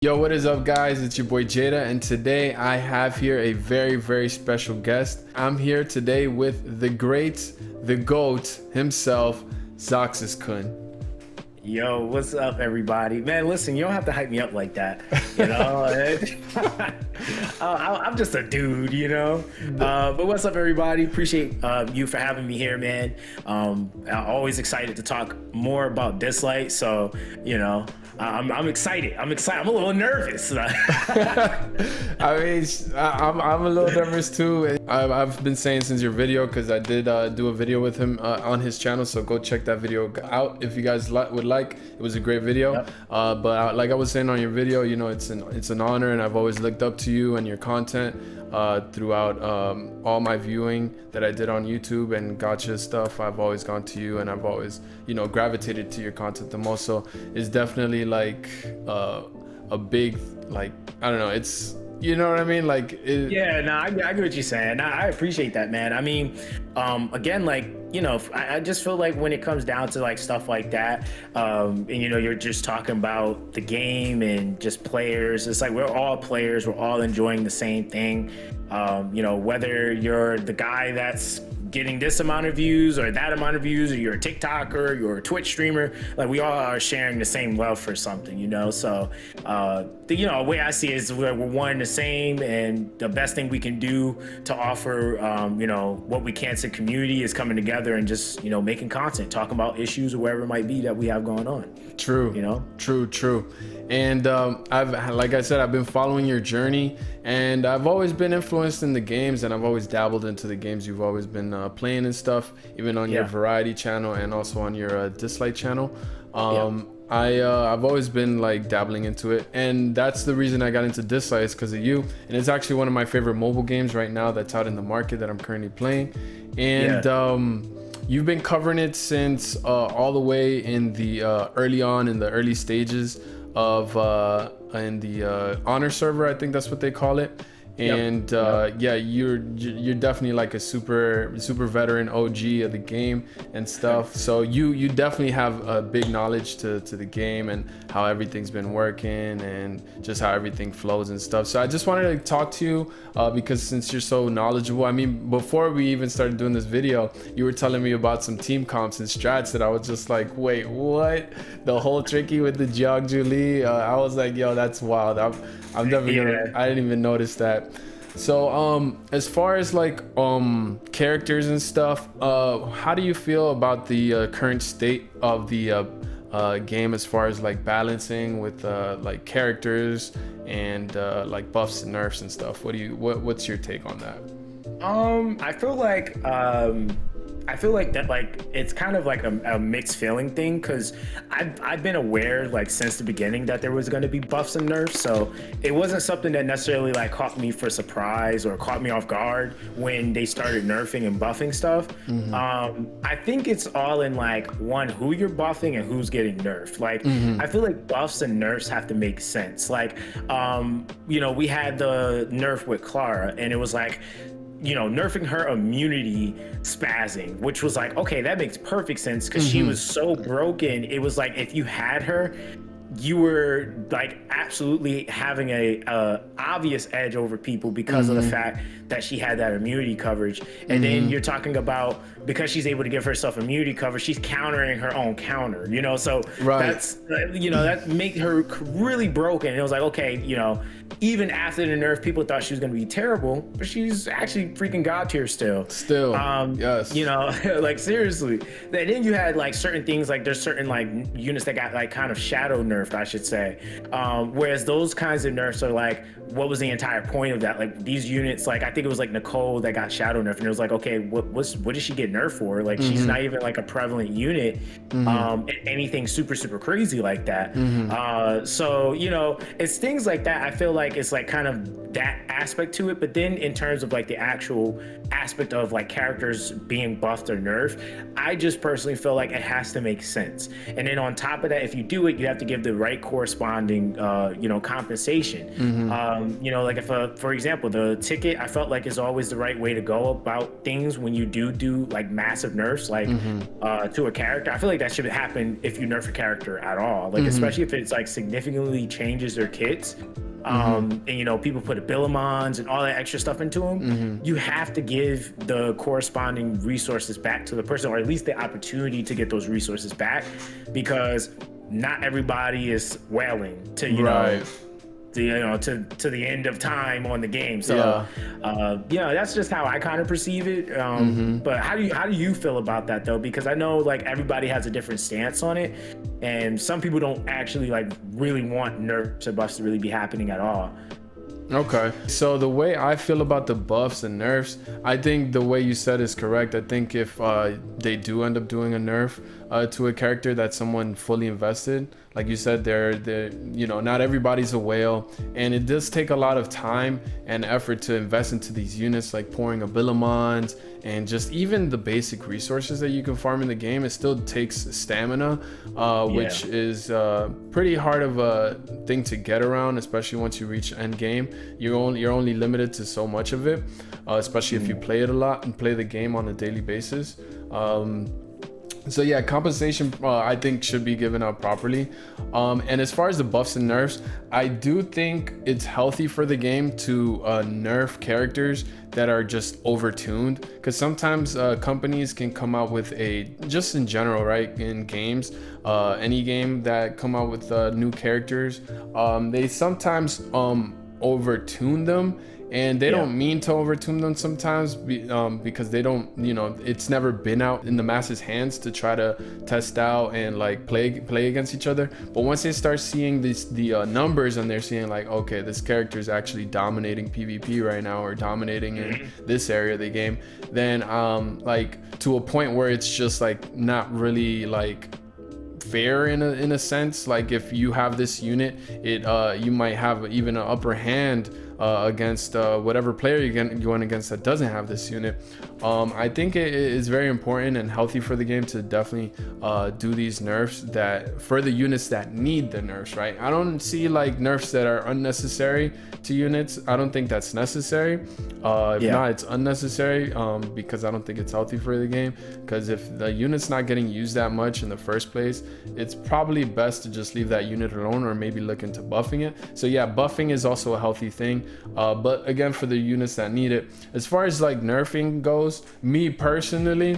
Yo, what is up, guys? It's your boy Jadaa, and today I have here a very special guest. I'm here today with the great, the GOAT himself, Zoxaskun. Yo, what's up, everybody? Man, listen, you don't have to hype me up like that, you know? I'm just a dude, you know? But what's up, everybody? Appreciate you for having me here, man. I'm always excited to talk more about Dislyte, so, you know, I'm excited. I'm a little nervous. I mean, I'm a little nervous too. I've been saying since your video, because I did do a video with him on his channel, so go check that video out if you guys would like. It was a great video. Yep. But like I was saying on your video, you know, it's an honor, and I've always looked up to you and your content throughout all my viewing that I did on YouTube and Gacha stuff. I've always gone to you, and I've always, you know, gravitated to your content the most. So it's definitely like a big, like, I don't know, it's, you know what I mean? Like, yeah, no, I get what you're saying. I appreciate that, man. I mean, again, like, you know, I just feel like when it comes down to like stuff like that, and you know, you're just talking about the game and just players. It's like we're all players. We're all enjoying the same thing. You know, whether you're the guy that's getting this amount of views or that amount of views, or you're a TikToker, you're a Twitch streamer, like we all are sharing the same love for something, you know? So, you know, the way I see it is we're one and the same, and the best thing we can do to offer, you know, what we can to community is coming together and just, you know, making content, talking about issues or whatever it might be that we have going on. True. You know? True. And like I said, I've been following your journey, and I've always been influenced in the games, and I've always dabbled into the games you've always been playing and stuff, even on your variety channel and also on your Dislyte channel. I've always been like dabbling into it, and that's the reason I got into Dislyte, is because of you. And it's actually one of my favorite mobile games right now that's out in the market that I'm currently playing. And you've been covering it since all the way in the early on in the early stages of in the honor server, I think that's what they call it. And yeah, you're definitely like a super veteran OG of the game and stuff. So you definitely have a big knowledge to the game and how everything's been working and just how everything flows and stuff. So I just wanted to talk to you because since you're so knowledgeable. I mean, before we even started doing this video, you were telling me about some team comps and strats that I was just like, wait, what? The whole tricky with the Jog Julie. I was like, yo, that's wild. I'm definitely gonna. I didn't even notice that. So as far as like characters and stuff, how do you feel about the current state of the game as far as like balancing with like characters and like buffs and nerfs and stuff? What's your take on that? I feel like that, like, it's kind of like a mixed feeling thing, because I've been aware like since the beginning that there was going to be buffs and nerfs, so it wasn't something that necessarily like caught me for surprise or caught me off guard when they started nerfing and buffing stuff. I think it's all in like, one, who you're buffing and who's getting nerfed. Like, I feel like buffs and nerfs have to make sense. Like, you know, we had the nerf with Clara, and it was like, you know, nerfing her immunity spazzing, which was like, okay, that makes perfect sense, because she was so broken. It was like, if you had her, you were like absolutely having a obvious edge over people because of the fact that she had that immunity coverage. And then you're talking about, because she's able to give herself immunity coverage, she's countering her own counter, you know? So that's, you know, that made her really broken. And it was like, okay, you know, even after the nerf, people thought she was going to be terrible, but she's actually freaking god tier still. Yes. You know, like, seriously. And then you had like certain things, like there's certain like units that got like kind of shadow nerfed, I should say. Whereas those kinds of nerfs are like, what was the entire point of that? Like, these units, like, I think it was like Nicole that got shadow nerfed, and it was like, okay, what did she get nerfed for? Like, she's not even like a prevalent unit, anything super crazy like that. So, you know, it's things like that. I feel like it's like kind of that aspect to it. But then in terms of like the actual aspect of like characters being buffed or nerfed, I just personally feel like it has to make sense. And then on top of that, if you do it, you have to give the the right corresponding, compensation. Like if, for example, the ticket, I felt like is always the right way to go about things when you do like massive nerfs, like to a character. I feel like that should happen if you nerf a character at all, like especially if it's like significantly changes their kits. And people put abilimons and all that extra stuff into them. You have to give the corresponding resources back to the person, or at least the opportunity to get those resources back, because not everybody is wailing to to the end of time on the game. So that's just how I kind of perceive it. But how do you feel about that though? Because I know like everybody has a different stance on it, and some people don't actually like really want nerfs or buffs to really be happening at all. Okay, so the way I feel about the buffs and nerfs, I think the way you said is correct. I think if they do end up doing a nerf to a character that's someone fully invested, like you said, they're not everybody's a whale, and it does take a lot of time and effort to invest into these units, like pouring abilimons and just even the basic resources that you can farm in the game. It still takes stamina, which is pretty hard of a thing to get around, especially once you reach end game. You're only limited to so much of it, especially if you play it a lot and play the game on a daily basis. So yeah, compensation I think should be given out properly. And as far as the buffs and nerfs, I do think it's healthy for the game to nerf characters that are just overtuned, because sometimes companies can come out with just in general, right, in games, any game that come out with new characters, they sometimes overtune them. And they don't mean to overtune them sometimes, because they don't, it's never been out in the masses' hands to try to test out and like play against each other. But once they start seeing the numbers, and they're seeing like, okay, this character is actually dominating PvP right now, or dominating in this area of the game, then like to a point where it's just like not really like fair in a sense. Like if you have this unit, you might have even an upper hand against whatever player you're going against that doesn't have this unit. I think it is very important and healthy for the game to definitely do these nerfs that for the units that need the nerfs, right? I don't see like nerfs that are unnecessary to units. I don't think that's necessary. If not, it's unnecessary, because I don't think it's healthy for the game. Because if the unit's not getting used that much in the first place, it's probably best to just leave that unit alone, or maybe look into buffing it. So yeah, buffing is also a healthy thing. But again, for the units that need it. As far as like nerfing goes, me personally,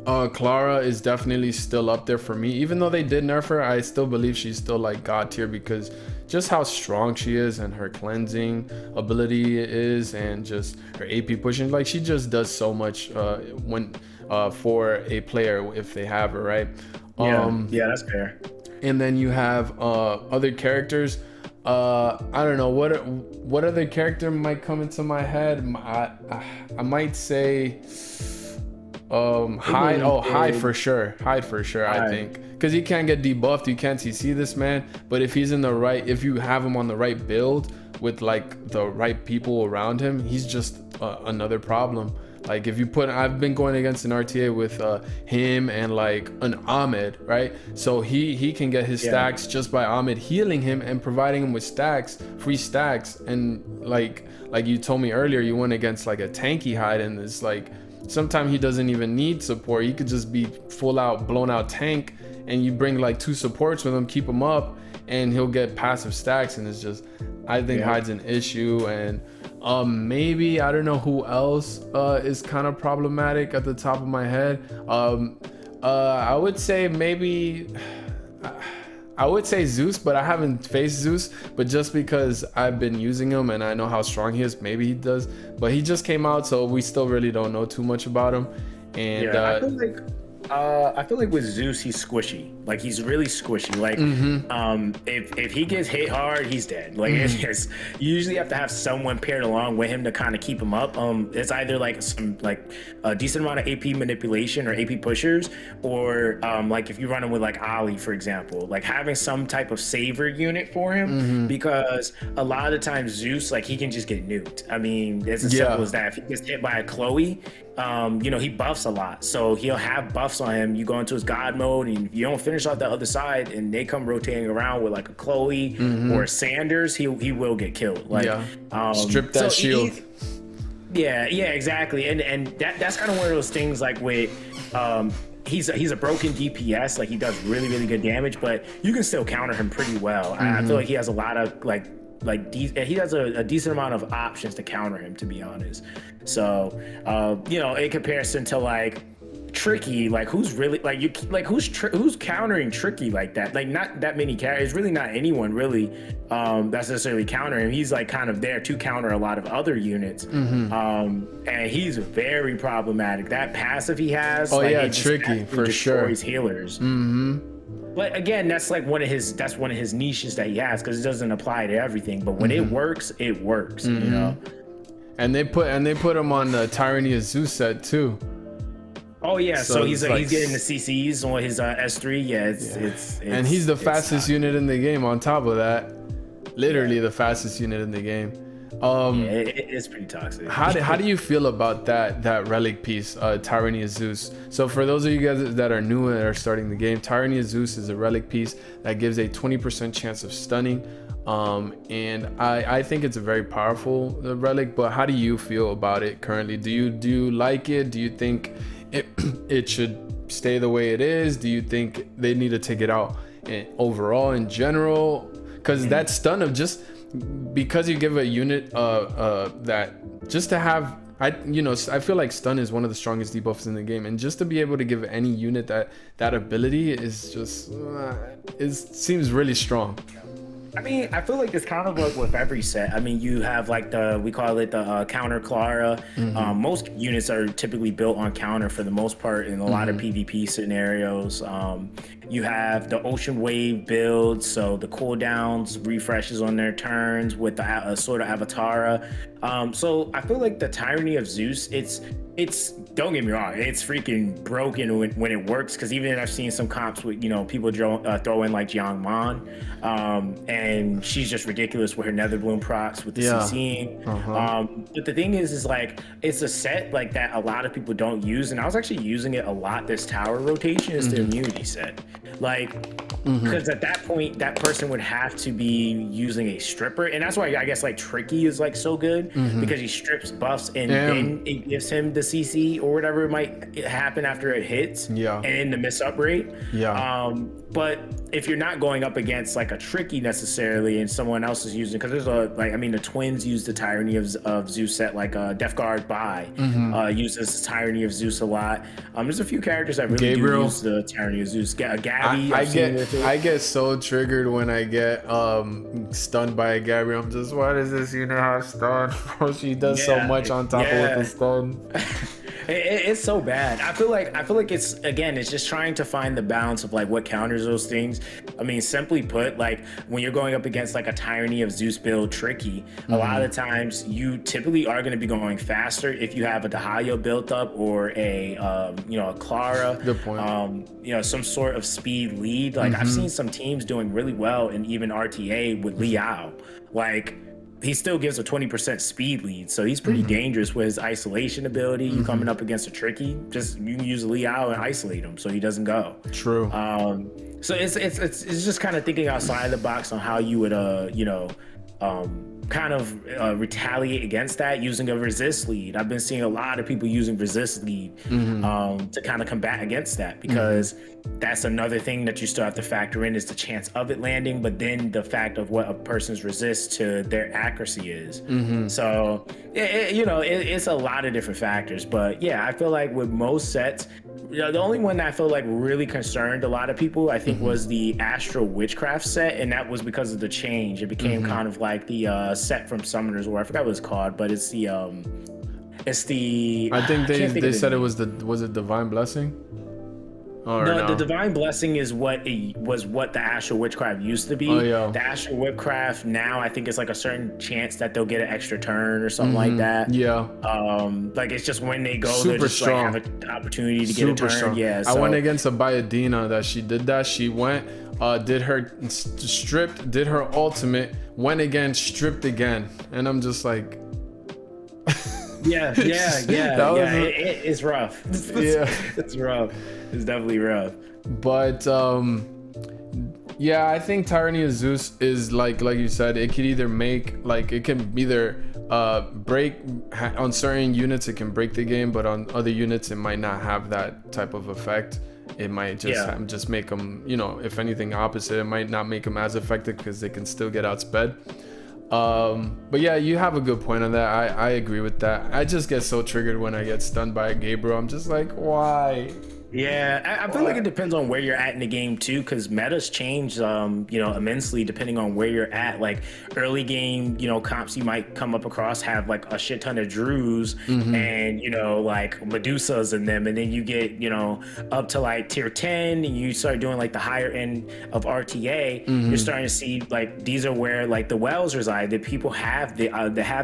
Clara is definitely still up there for me. Even though they did nerf her, I still believe she's still like god tier, because just how strong she is and her cleansing ability is, and just her AP pushing, like she just does so much when for a player if they have her, right? Yeah, that's fair. And then you have other characters. I don't know what other character might come into my head. I might say Hyde for sure. I think, because he can't get debuffed, you can't CC this man, but if he's if you have him on the right build with like the right people around him, he's just another problem. Like if you I've been going against an RTA with him and like an Ahmed, right? So he can get his stacks just by Ahmed healing him and providing him with free stacks. And like you told me earlier, you went against like a tanky Hyde, and it's like sometimes he doesn't even need support. He could just be full out blown out tank, and you bring like 2 supports with him, keep him up, and he'll get passive stacks. And it's just, I think Hyde's an issue. And maybe I don't know who else is kind of problematic at the top of my head. I would say Zeus, but I haven't faced Zeus. But just because I've been using him and I know how strong he is, maybe he does. But he just came out, so we still really don't know too much about him. And I feel like with Zeus, he's squishy. Like he's really squishy. Like if he gets hit hard, he's dead. Like it's just, you usually have to have someone paired along with him to kind of keep him up. It's either like a decent amount of AP manipulation or AP pushers, or like if you run him with like Ali, for example, like having some type of saver unit for him, because a lot of the times Zeus, like he can just get nuked. I mean, it's as simple as that. If he gets hit by a Chloe, he buffs a lot. So he'll have buffs on him. You go into his God mode, and if you don't finish off the other side, and they come rotating around with like a Chloe or a Sanders, he will get killed. Like, strip that shield. Yeah, exactly. And that's kind of one of those things like with he's a broken DPS, like he does really, really good damage, but you can still counter him pretty well. I feel like he has a lot of he has a decent amount of options to counter him, to be honest. So in comparison to like Tricky, like who's really who's countering Tricky like that? Like not that many characters, really not anyone really that's necessarily countering him. He's like kind of there to counter a lot of other units, and he's very problematic. That passive he has, Tricky for sure. Destroys healers. But again, that's one of his niches that he has, because it doesn't apply to everything. But when it works, it works. You know. And they put him on the Tyranny of Zeus set too. Oh yeah, so he's getting the CCs on his S3. Yeah, it's and he's the fastest unit in the game. On top of that, literally the fastest unit in the game. It's pretty toxic. How do you feel about that relic piece, Tyranny of Zeus? So for those of you guys that are new and are starting the game, Tyranny of Zeus is a relic piece that gives a 20% chance of stunning. And I think it's a very powerful relic. But how do you feel about it currently? Do you like it? Do you think it should stay the way it is? Do you think they need to take it out overall in general? Because that stun of just because you give a unit that just to have, I feel like stun is one of the strongest debuffs in the game, and just to be able to give any unit that ability is just seems really strong. I mean, I feel like it's kind of like with every set. I mean, you have like we call it the counter Clara. Most units are typically built on counter for the most part in a lot of PvP scenarios. You have the Ocean Wave build, so the cooldowns refreshes on their turns with the sort of Avatara. So I feel like the Tyranny of Zeus, it's don't get me wrong, it's freaking broken when it works, because even I've seen some comps with people throw in like Jiang Man, and she's just ridiculous with her Netherbloom procs with the CCing. But the thing is like it's a set like that a lot of people don't use, and I was actually using it a lot this tower rotation. Is the immunity set, because at that point that person would have to be using a stripper, and that's why I guess like Tricky is like so good, because he strips buffs and then it gives him the CC or whatever might happen after it hits, and in the miss up rate. But if you're not going up against like a Tricky necessarily, and someone else is using, because there's the Twins use the Tyranny of Zeus set, like Death Guard uses the Tyranny of Zeus a lot. There's a few characters that really do use the Tyranny of Zeus. Gabby, I get so triggered when I get stunned by a Gabby. I'm just, why does this unit have stun? She does so much on top of with the stun. It's so bad. I feel like it's just trying to find the balance of like what counters those things. I mean, simply put, like when you're going up against like a Tyranny of Zeus build Tricky, a lot of the times you typically are going to be going faster if you have a Dahlia built up or a Clara. Good point. Some sort of speed lead. Like I've seen some teams doing really well, and even RTA with Liao. Like he still gives a 20% speed lead, so he's pretty dangerous with his isolation ability. You coming up against a Tricky, you can use Liao and isolate him so he doesn't go. True. So it's just kind of thinking outside the box on how you would kind of retaliate against that using a resist lead. I've been seeing a lot of people using resist lead to kind of combat against that, because that's another thing that you still have to factor in, is the chance of it landing, but then the fact of what a person's resist to their accuracy is. So it's a lot of different factors. But yeah, I feel like with most sets, the only one that I feel like really concerned a lot of people, I think, was the Astral Witchcraft set, and that was because of the change. It became kind of like the set from Summoner's War. I forgot what it's called, but it's the I think they said it was it Divine Blessing? No, the Divine Blessing is what the Astral Witchcraft used to be. The Astral Witchcraft now, I think it's like a certain chance that they'll get an extra turn or something like that. Like it's just when they go, super they just strong. Like have an opportunity to get a turn. Strong. I went against a Bayadina that she did that. She went, did her stripped, did her ultimate, went again, stripped again, and I'm just like. It's rough. Yeah. It's rough. It's definitely rough. But yeah, I think Tyranny of Zeus is like you said, it could either make, like, it can either break on certain units, it can break the game, but on other units it might not have that type of effect. It might just make them, you know, if anything opposite, it might not make them as effective because they can still get outsped. But yeah, you have a good point on that. I agree with that. I just get so triggered when I get stunned by a Gabriel. I'm just like, why? Yeah, I feel like it depends on where you're at in the game too, because metas change, you know, immensely depending on where you're at. Like early game, you know, comps you might come up across have like a shit ton of Drews and, you know, like Medusas in them, and then you get, you know, up to like tier 10 and you start doing like the higher end of RTA. You're starting to see like these are where like the wells reside. That people have the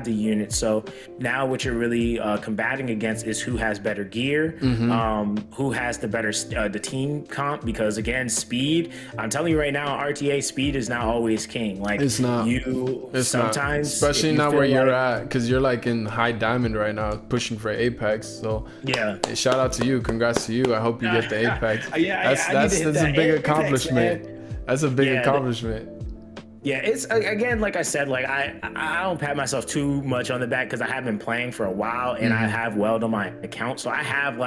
units. So now what you're really combating against is who has better gear, who has the better the team comp, because again, speed, I'm telling you right now, RTA speed is not always king. Like it's not, it's sometimes not. Especially not where you're at, because you're like in high diamond right now pushing for Apex. So yeah, shout out to you, congrats to you. I hope you get the Apex. That's a big accomplishment. That's a big accomplishment. Yeah, it's again, like I said, like I don't pat myself too much on the back because I have been playing for a while and I have welled on my account, so I have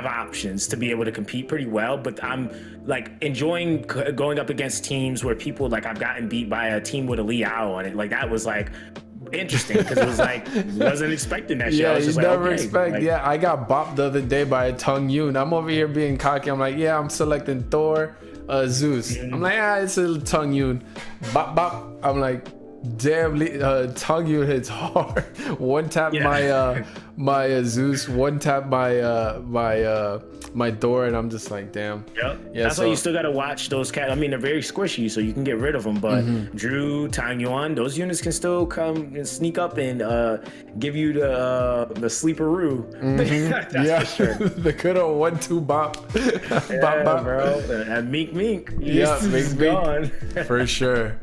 options to be able to compete pretty well. But I'm like enjoying going up against teams where people like I've gotten beat by a team with a Liao on it. Like that was like interesting because it was like wasn't expecting that shit. Yeah, I was just you like, never expect. Like, yeah, I got bopped the other day by a Tung Yun. I'm over here being cocky. I'm like, yeah, I'm selecting Thor. Zeus. I'm like, it's a Tung Yun. Bop bop. I'm like, damn, Tung Yun hits hard. One tap my Zeus, one tap my Thor, and I'm just like, damn. Yep. Yeah, that's why you still gotta watch those cats. I mean, they're very squishy, so you can get rid of them. But Drew, Tang Yuan, those units can still come and sneak up and give you the sleeper-oo. That's for sure. The good old 1-2 bop. Bop bop, bro. And Mink. Mink gone for sure.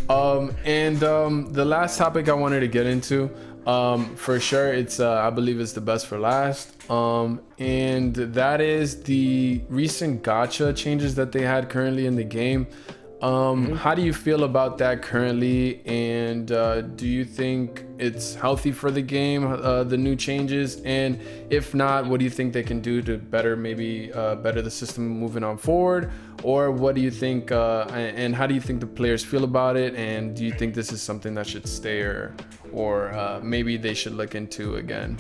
And the last topic I wanted to get into, for sure, it's I believe it's the best for last, and that is the recent gacha changes that they had currently in the game. How do you feel about that currently, and do you think it's healthy for the game, the new changes? And if not, what do you think they can do to better the system moving on forward? Or what do you think, and how do you think the players feel about it? And do you think this is something that should stay, or maybe they should look into again?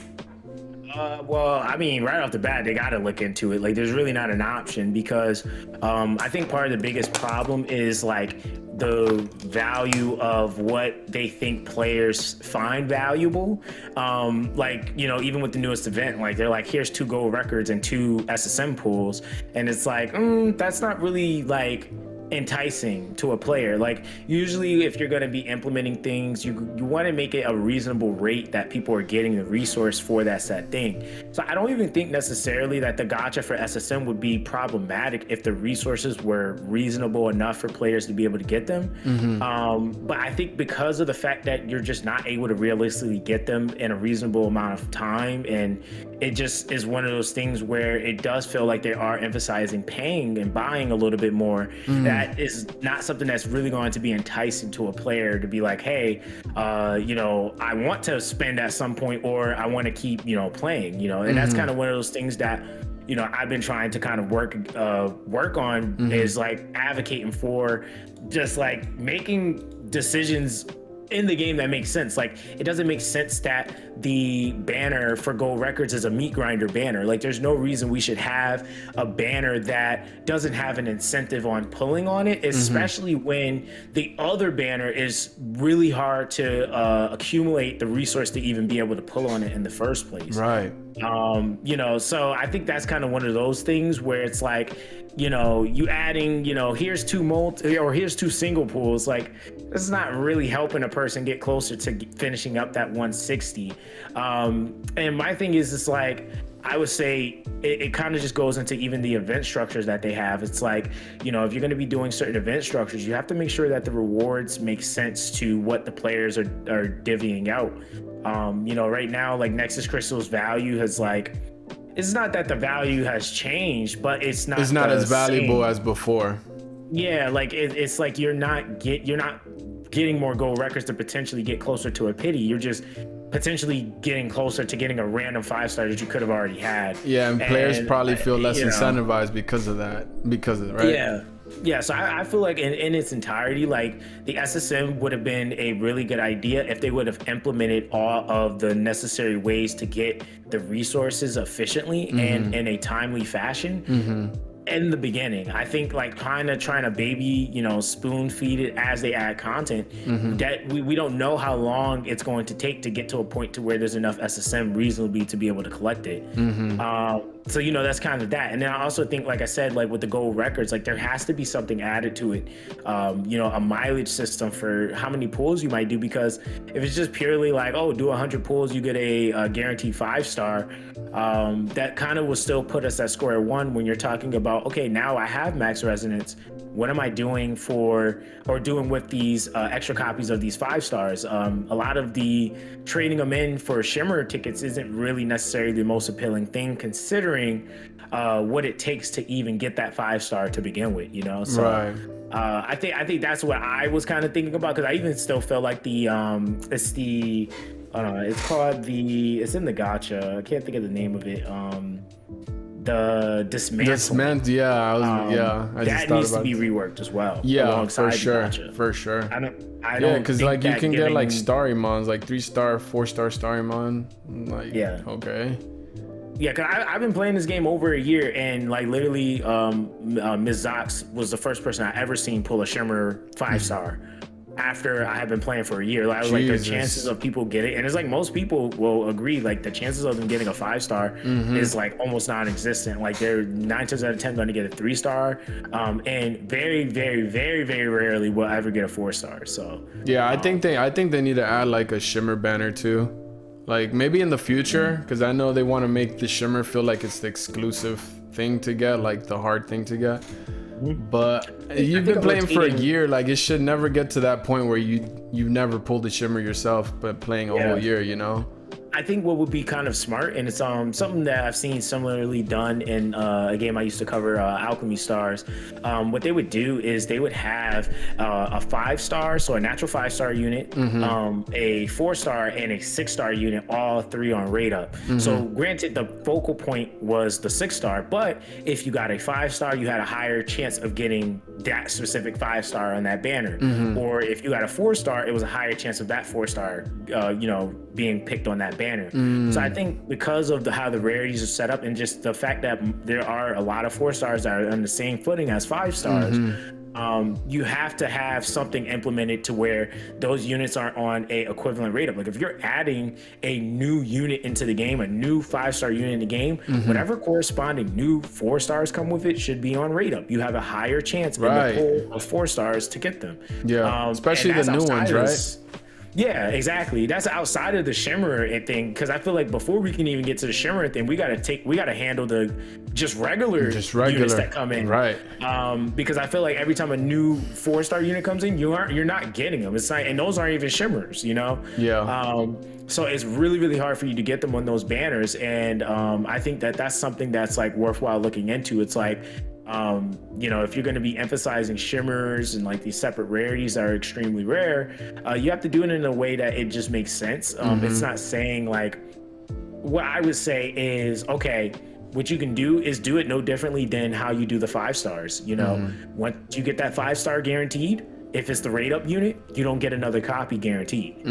Well, I mean, right off the bat, they got to look into it. Like, there's really not an option because I think part of the biggest problem is like the value of what they think players find valuable. Like, you know, even with the newest event, like they're like, here's 2 gold records and 2 SSM pools. And it's like, that's not really like enticing to a player. Like usually if you're going to be implementing things, you want to make it a reasonable rate that people are getting the resource for that set thing. So I don't even think necessarily that the gacha for SSM would be problematic if the resources were reasonable enough for players to be able to get them. But I think because of the fact that you're just not able to realistically get them in a reasonable amount of time, and it just is one of those things where it does feel like they are emphasizing paying and buying a little bit more. That is not something that's really going to be enticing to a player to be like, hey, you know, I want to spend at some point, or I want to keep, you know, playing, you know. And that's kind of one of those things that, you know, I've been trying to kind of work on is like advocating for just like making decisions in the game that makes sense. Like it doesn't make sense that the banner for gold records is a meat grinder banner. Like there's no reason we should have a banner that doesn't have an incentive on pulling on it, especially when the other banner is really hard to accumulate the resource to even be able to pull on it in the first place. Right. You know, so I think that's kind of one of those things where it's like, you know, you adding, you know, here's 2 multi or here's 2 single pools. Like this is not really helping a person get closer to finishing up that 160. And my thing is, it's like, I would say it kind of just goes into even the event structures that they have. It's like, you know, if you're going to be doing certain event structures, you have to make sure that the rewards make sense to what the players are divvying out. You know, right now, like Nexus Crystal's value has like, it's not that the value has changed, but it's not as valuable as before. Yeah, like it's like you're not getting more gold records to potentially get closer to a pity. You're just potentially getting closer to getting a random 5-star that you could have already had. Yeah, and players probably feel less incentivized because of that, right? Yeah, so I feel like in its entirety, like the SSM would have been a really good idea if they would have implemented all of the necessary ways to get the resources efficiently and in a timely fashion. In the beginning, I think like kind of trying to baby, you know, spoon feed it as they add content, that we don't know how long it's going to take to get to a point to where there's enough SSM reasonably to be able to collect it. So, you know, that's kind of that. And then I also think, like I said, like with the gold records, like there has to be something added to it, you know, a mileage system for how many pulls you might do, because if it's just purely like, oh, do 100 pulls, you get a guaranteed 5-star, that kind of will still put us at square one when you're talking about, okay, now I have max resonance. What am I doing with these extra copies of these 5-stars? A lot of the trading them in for Shimmer tickets isn't really necessarily the most appealing thing, considering what it takes to even get that 5-star to begin with, you know? So right. I think that's what I was kind of thinking about, because I even still feel like it's in the gacha. I can't think of the name of it. The dismantle. Yeah, that needs to be reworked as well. Yeah, for sure. I don't. Yeah, because like you can get like starry mons, like 3-star, 4-star starry mon. Like, yeah. Okay. Yeah, because I've been playing this game over a year, and like literally, Ms. Zox was the first person I ever seen pull a Shimmer 5-star. After I had been playing for a year, like, I was like, the chances of people getting, and it's like most people will agree, like the chances of them getting a 5-star is like almost non-existent. Like they're 9 times out of 10 going to get a 3-star, and very, very, very, very rarely will ever get a 4-star. So yeah, I think they need to add like a Shimmer banner too, like maybe in the future, because I know they want to make the Shimmer feel like it's the exclusive thing to get, like the hard thing to get. But you've been playing for a year, like it should never get to that point where you've never pulled the Shimmer yourself, but playing a whole year, you know? I think what would be kind of smart, and it's something that I've seen similarly done in a game I used to cover, Alchemy Stars. What they would do is they would have a 5-star, so a natural 5-star unit, a 4-star, and a 6-star unit, all 3 on rate up. So granted, the focal point was the 6-star, but if you got a 5-star, you had a higher chance of getting that specific 5-star on that banner. Or if you got a 4-star, it was a higher chance of that 4-star, you know, being picked on that banner. So I think because of how the rarities are set up, and just the fact that there are a lot of 4-stars that are on the same footing as 5-stars, you have to have something implemented to where those units are on a equivalent rate up. Like if you're adding a new unit into the game, a new 5-star unit in the game, whatever corresponding new 4-stars come with it should be on rate up. You have a higher chance in the pool of 4-stars to get them. Yeah, especially the new ones, right? Yeah, exactly. That's outside of the Shimmer thing, because I feel like before we can even get to the Shimmer thing, we gotta handle the just regular units that come in, right? Because I feel like every time a new 4-star unit comes in, you're not getting them. It's like, and those aren't even Shimmers, you know? Yeah. So it's really, really hard for you to get them on those banners, and I think that's something that's like worthwhile looking into. It's like, you know, if you're going to be emphasizing Shimmers and like these separate rarities that are extremely rare, you have to do it in a way that it just makes sense. It's not saying like, what I would say is, okay, what you can do is do it no differently than how you do the 5-stars. You know, once you get that 5-star guaranteed, if it's the rate up unit, you don't get another copy guaranteed.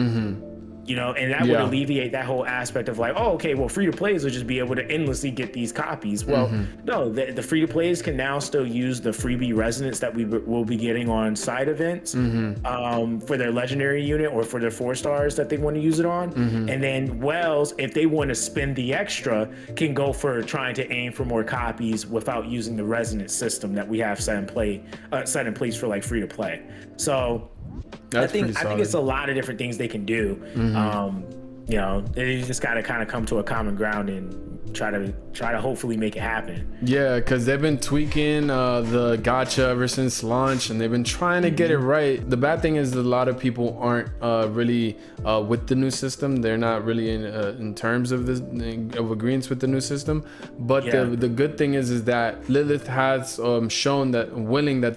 You know, and that would alleviate that whole aspect of like, oh, okay, well, free-to-plays will just be able to endlessly get these copies. Well, no, the free-to-plays can now still use the freebie resonance that we will be getting on side events for their legendary unit or for their 4-stars that they want to use it on. And then Wells, if they want to spend the extra, can go for trying to aim for more copies without using the resonance system that we have set in place for like free-to-play. So I think it's a lot of different things they can do. you know, you just got to kind of come to a common ground and try to hopefully make it happen. Yeah, because they've been tweaking the gacha ever since launch, and they've been trying to get it right. The bad thing is a lot of people aren't really with the new system. They're not really in terms of this of agreements with the new system. But the good thing is that Lilith has shown that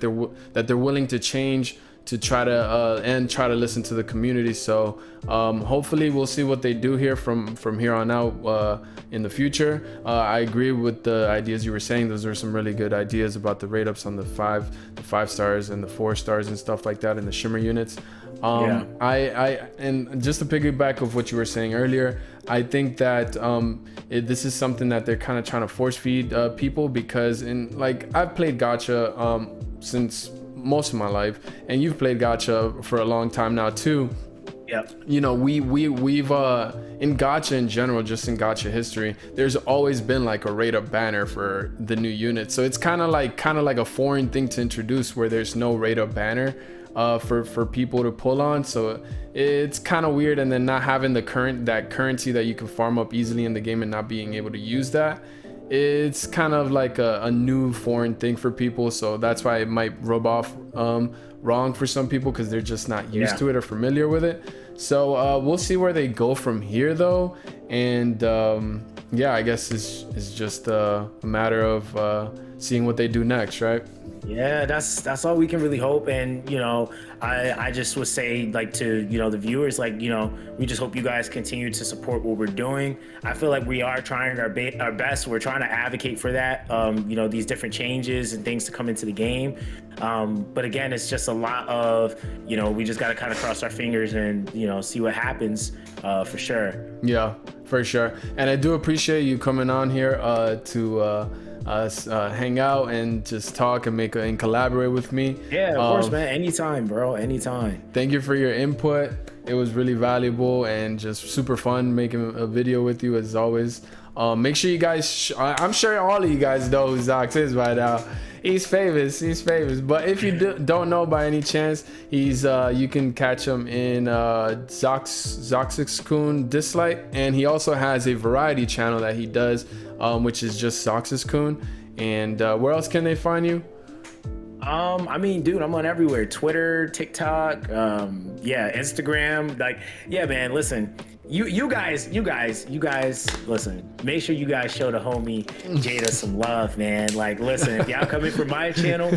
they're willing to change, to try to listen to the community. So hopefully we'll see what they do here from here on out in the future. I agree with the ideas you were saying. Those are some really good ideas about the rate ups on the five stars and the 4 stars and stuff like that in the Shimmer units. And just to piggyback of what you were saying earlier, I think that this is something that they're kind of trying to force feed people, because I've played gacha since most of my life, and you've played gacha for a long time now too. You know, we've in gacha in general, just in gacha history, there's always been like a rate up banner for the new unit. So it's kind of like a foreign thing to introduce, where there's no rate up banner for people to pull on. So it's kind of weird, and then not having that currency that you can farm up easily in the game and not being able to use that, it's kind of like a new foreign thing for people. So that's why it might rub off wrong for some people, because they're just not used to it or familiar with it. So we'll see where they go from here though. And I guess it's just a matter of seeing what they do next, right? Yeah, that's all we can really hope. And you know, I just would say, like, to, you know, the viewers, like, you know, we just hope you guys continue to support what we're doing. I feel like we are trying our best. We're trying to advocate for that, you know, these different changes and things to come into the game. But again, it's just a lot of, you know, we just got to kind of cross our fingers and, you know, see what happens, for sure. Yeah, for sure. And I do appreciate you coming on here to hang out and just talk and collaborate with me. Yeah, of course, man. Anytime, bro. Anytime. Thank you for your input. It was really valuable and just super fun making a video with you as always. Make sure you guys, I'm sure all of you guys know who Zox is by now. He's famous. But if you don't know by any chance, he's you can catch him in Zoxaskun Dislyte, and he also has a variety channel that he does, which is just Zoxaskun. And where else can they find you? I mean, dude, I'm on everywhere. Twitter, TikTok, Instagram. Like, yeah, man, listen, you guys, listen, make sure you guys show the homie Jadaa some love, man. Like, listen, if y'all coming from my channel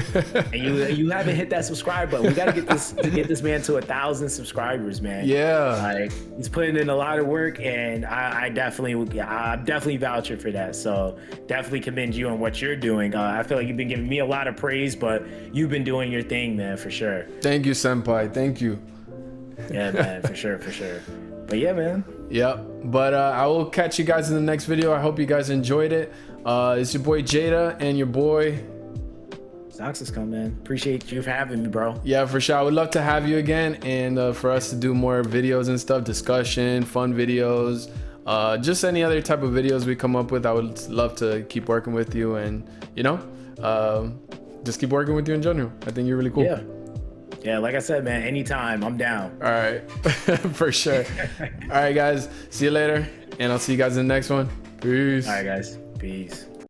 and you haven't hit that subscribe button, we got to get this man to 1,000 subscribers, man. Yeah. Like, he's putting in a lot of work, and I'm definitely vouching for that. So definitely commend you on what you're doing. I feel like you've been giving me a lot of praise, but you've been doing your thing, man, for sure. Thank you, senpai. Thank you. Yeah, man, for sure. But yeah, man. Yep. But I will catch you guys in the next video. I hope you guys enjoyed it. It's your boy Jadaa and your boy Zoxaskun, man. Appreciate you for having me, bro. Yeah, for sure. I would love to have you again, and for us to do more videos and stuff, discussion, fun videos, just any other type of videos we come up with. I would love to keep working with you, and you know, just keep working with you in general. I think you're really cool. Yeah, like I said, man, anytime, I'm down. All right. For sure. All right, guys. See you later, and I'll see you guys in the next one. Peace. All right, guys. Peace.